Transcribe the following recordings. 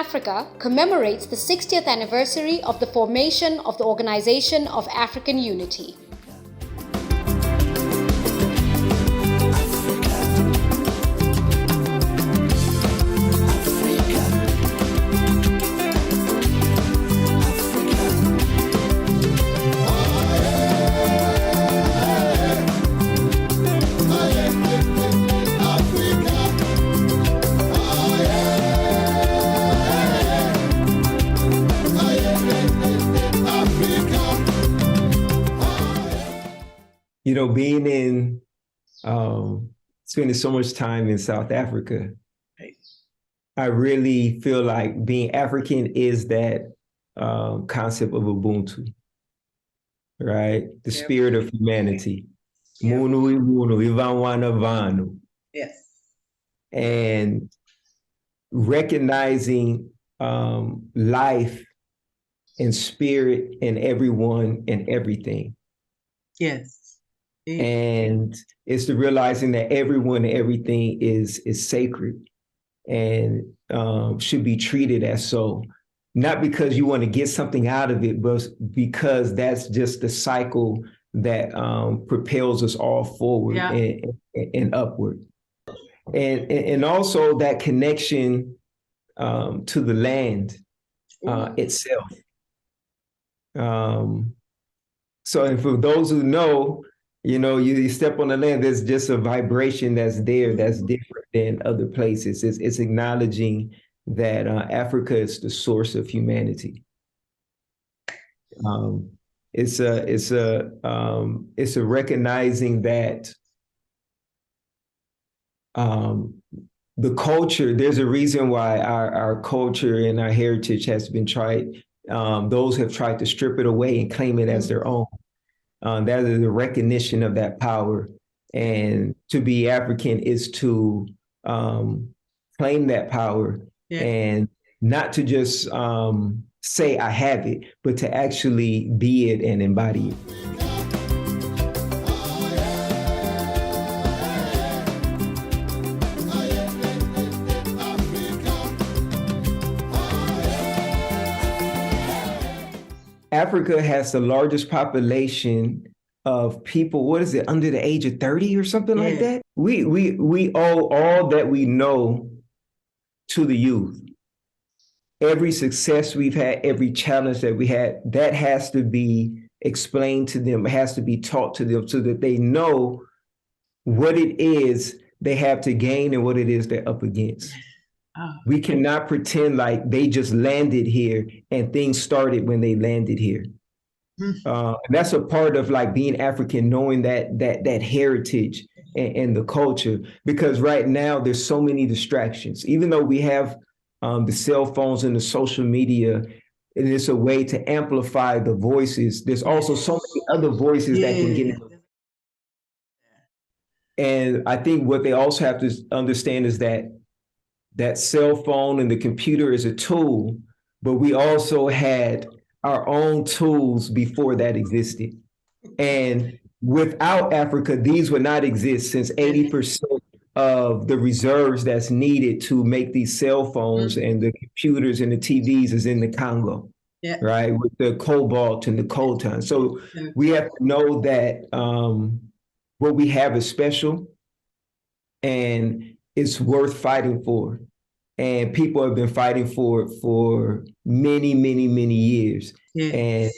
Africa commemorates the 60th anniversary of the formation of the Organization of African Unity. You know, being in, spending so much time in South Africa, I really feel like being African is that concept of Ubuntu, right? The spirit of humanity. Munu imunu, ivanwana vanu. Yes. And recognizing life and spirit in everyone and everything. Yes. And it's the realizing that everyone and everything is sacred and should be treated as so. Not because you want to get something out of it, but because that's just the cycle that propels us all forward and upward. And also that connection to the land itself. So, and for those who know, you know, you step on the land, there's just a vibration that's there that's different than other places. It's acknowledging that Africa is the source of humanity. It's a recognizing that the culture, there's a reason why our culture and our heritage has been tried. Those have tried to strip it away and claim it as their own. That is the recognition of that power. And to be African is to claim that power and not to just say I have it, but to actually be it and embody it. Africa has the largest population of people, what is it, under the age of 30 or something like that? We owe all that we know to the youth. Every success we've had, every challenge that we had, that has to be explained to them, it has to be taught to them so that they know what it is they have to gain and what it is they're up against. We cannot pretend like they just landed here and things started when they landed here. And that's a part of like being African, knowing that heritage and the culture, because right now there's so many distractions. Even though we have the cell phones and the social media, and it's a way to amplify the voices, there's also so many other voices that can get in. And I think what they also have to understand is that cell phone and the computer is a tool, but we also had our own tools before that existed. And without Africa, these would not exist, since 80% of the reserves that's needed to make these cell phones and the computers and the TVs is in the Congo, right? With the cobalt and the coltan. So we have to know that what we have is special and it's worth fighting for. And people have been fighting for it for many, many, many years. And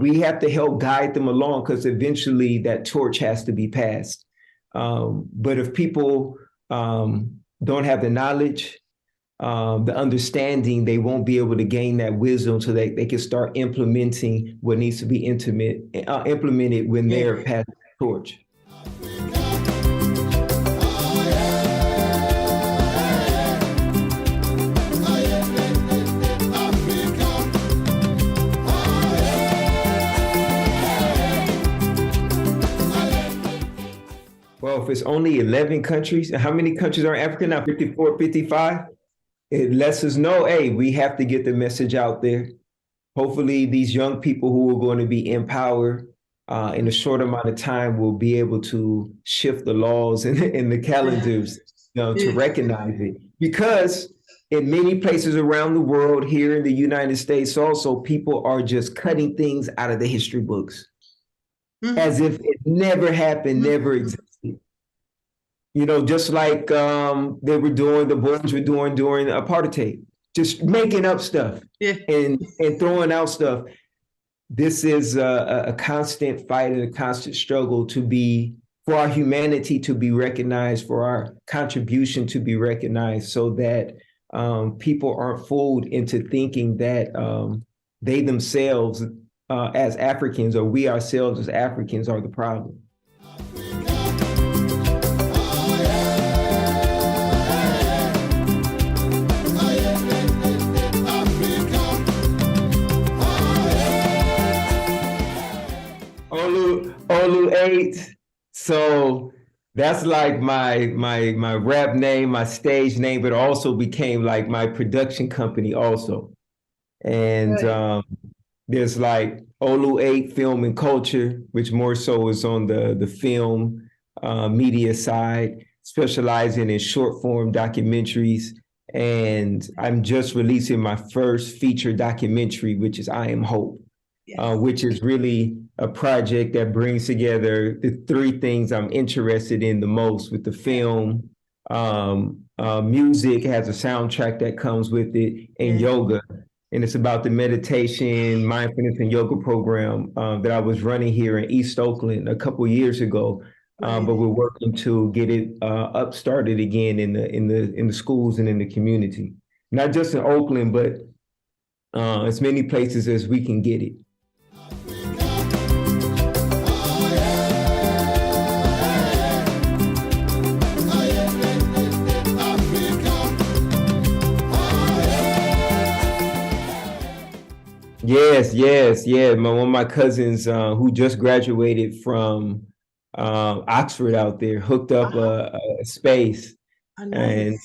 we have to help guide them along, because eventually that torch has to be passed. But if people don't have the knowledge, the understanding, they won't be able to gain that wisdom so that they can start implementing what needs to be implemented when they're passing the torch. Well, if it's only 11 countries, how many countries are in Africa now? 54, 55? It lets us know, hey, we have to get the message out there. Hopefully these young people who are going to be empowered in a short amount of time will be able to shift the laws and the calendars, to recognize it. Because in many places around the world, here in the United States also, people are just cutting things out of the history books as if it never happened, never existed. You know, just like the boys were doing during apartheid, just making up stuff and throwing out stuff. This is a constant fight and a constant struggle for our humanity to be recognized, for our contribution to be recognized, so that people aren't fooled into thinking that they themselves as Africans, or we ourselves as Africans, are the problem. Olu 8. So that's like my rap name, my stage name, but also became like my production company also. And there's like Olu 8 Film and Culture, which more so is on the film media side, specializing in short form documentaries. And I'm just releasing my first feature documentary, which is I Am Hope. Which is really a project that brings together the three things I'm interested in the most with the film. Music has a soundtrack that comes with it, and yoga. And it's about the meditation, mindfulness, and yoga program that I was running here in East Oakland a couple of years ago. But we're working to get it up started again in the schools and in the community. Not just in Oakland, but as many places as we can get it. Yes. One of my cousins who just graduated from Oxford out there hooked up a space. And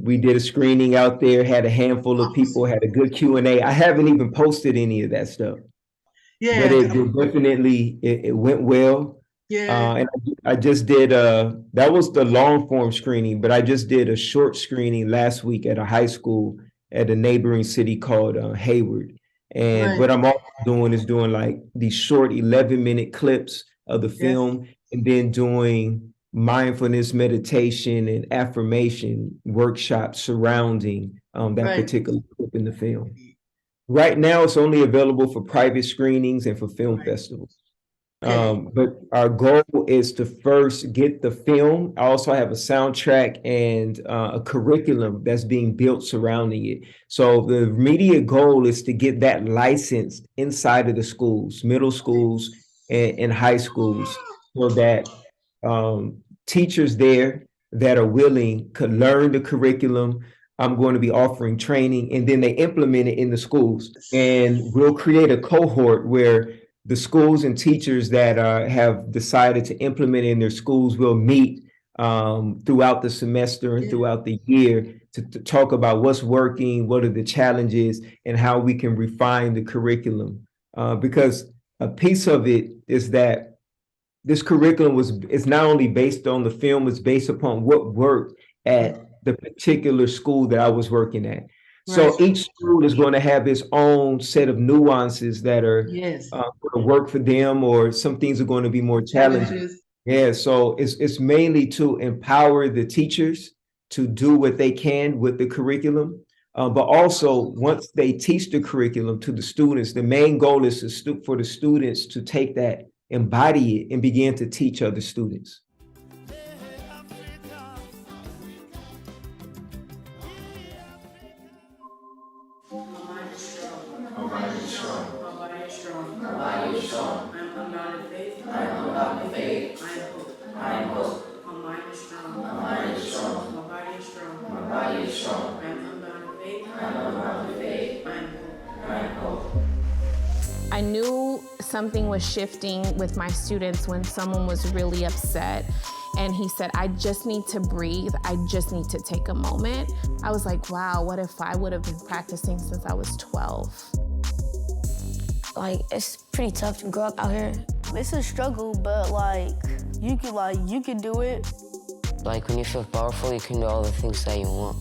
we did a screening out there, had a handful of people, had a good Q&A. I haven't even posted any of that stuff. But it definitely, it went well. And I just did, that was the long form screening, but I just did a short screening last week at a high school at a neighboring city called Hayward. And what I'm also doing is doing like these short 11-minute clips of the film, and then doing mindfulness meditation and affirmation workshops surrounding that particular clip in the film. Right now, it's only available for private screenings and for film festivals. But our goal is to first get the film. I also have a soundtrack and a curriculum that's being built surrounding it. So the immediate goal is to get that licensed inside of the schools, middle schools and high schools, so that teachers there that are willing could learn the curriculum. I'm going to be offering training, and then they implement it in the schools. And we'll create a cohort where the schools and teachers that have decided to implement it in their schools will meet throughout the semester and throughout the year to talk about what's working, what are the challenges, and how we can refine the curriculum. Because a piece of it is that this curriculum is not only based on the film, it's based upon what worked at the particular school that I was working at. So each school is going to have its own set of nuances that are going to work for them, or some things are going to be more challenging. So it's mainly to empower the teachers to do what they can with the curriculum. But also, once they teach the curriculum to the students, the main goal is for the students to take that, embody it, and begin to teach other students. I knew something was shifting with my students when someone was really upset, and he said, I just need to breathe. I just need to take a moment. I was like, wow, what if I would have been practicing since I was 12? Like, it's pretty tough to grow up out here. It's a struggle, but you can do it. Like, when you feel powerful, you can do all the things that you want.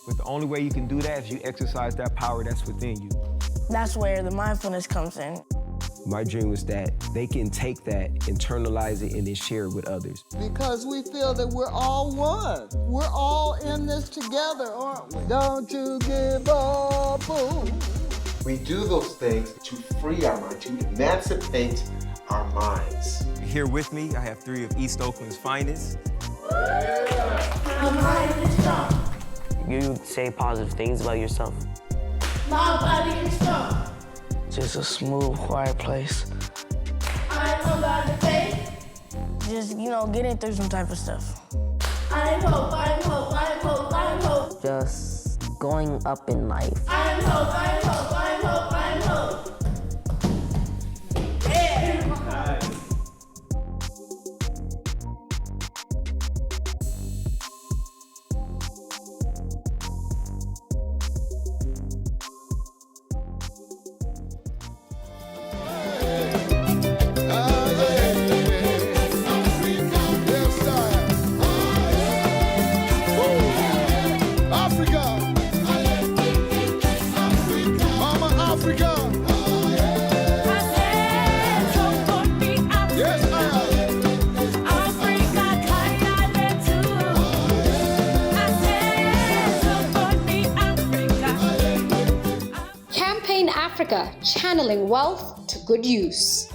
But the only way you can do that is you exercise that power that's within you. That's where the mindfulness comes in. My dream was that they can take that, internalize it, and then share it with others. Because we feel that we're all one. We're all in this together, aren't we? Don't you give up, ooh. We do those things to free our mind, to emancipate our minds. Here with me, I have 3 of East Oakland's finest. My mind is strong. You say positive things about yourself. My body is strong. Just a smooth, quiet place. I'm about to faith. Just, getting through some type of stuff. I'm hope, I'm hope, I'm hope, I'm hope. Just going up in life. I'm hope, I'm hope, I'm hope, I'm hope. Yeah. Campaign Africa, channeling wealth to good use.